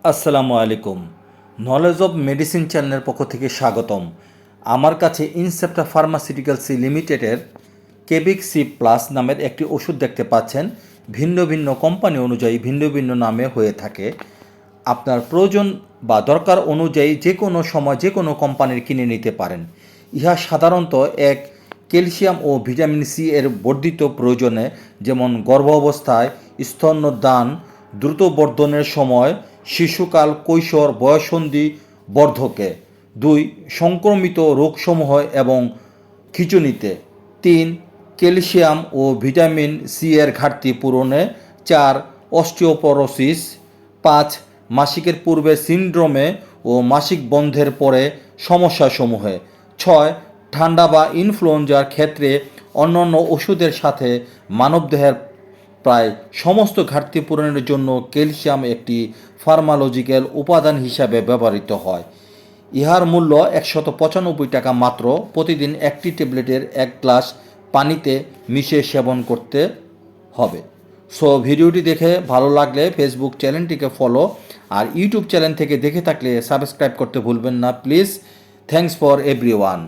আসসালামু আলাইকুম। Knowledge of medicine চ্যানেলের পক্ষ থেকে স্বাগতম। আমার কাছে ইনসেপ্টা ফার্মাসিউটিক্যালস লিমিটেডের কেবিক সি প্লাস নামের একটি ওষুধ দেখতে পাচ্ছেন। ভিন্ন ভিন্ন কোম্পানি অনুযায়ী ভিন্ন ভিন্ন নামে হয়ে থাকে। আপনার প্রয়োজন বা দরকার অনুযায়ী যে কোনো সময় যে কোনো কোম্পানির কিনে নিতে পারেন। ইহা সাধারণত এক ক্যালসিয়াম ও ভিটামিন সি এর বর্ধিত প্রয়োজনে, যেমন গর্ভাবস্থায়, স্তন্যদান, দ্রুত বর্ধনের সময়, শিশুকাল, কৈশোর, বয়ঃসন্ধি, বর্ধকে। 2. সংক্রমিত রোগসমূহ এবং খিঁচুনিতে। 3. ক্যালসিয়াম ও ভিটামিন সি এর ঘাটতি পূরণে। 4. অস্টিওপরোসিস। 5. মাসিকের পূর্বে সিন্ড্রোমে ও মাসিক বন্ধের পরে সমস্যাসমূহে। 6. ঠান্ডা বা ইনফ্লুয়েঞ্জার ক্ষেত্রে অন্যান্য ওষুধের সাথে মানবদেহের প্রায় সমস্ত ঘাটতি পূরণের জন্য ক্যালসিয়াম একটি ফার্মাকোলজিক্যাল উপাদান হিসাবে ব্যবহৃত হয়। ইহার মূল্য 195 টাকা মাত্র। প্রতিদিন একটি ট্যাবলেটের 1 গ্লাস পানিতে মিশিয়ে সেবন করতে হবে। সো ভিডিওটি দেখে ভালো লাগলে ফেসবুক চ্যানেলটিকে ফলো আর ইউটিউব চ্যানেল থেকে দেখে থাকলে সাবস্ক্রাইব করতে ভুলবেন না প্লিজ। Thanks for everyone.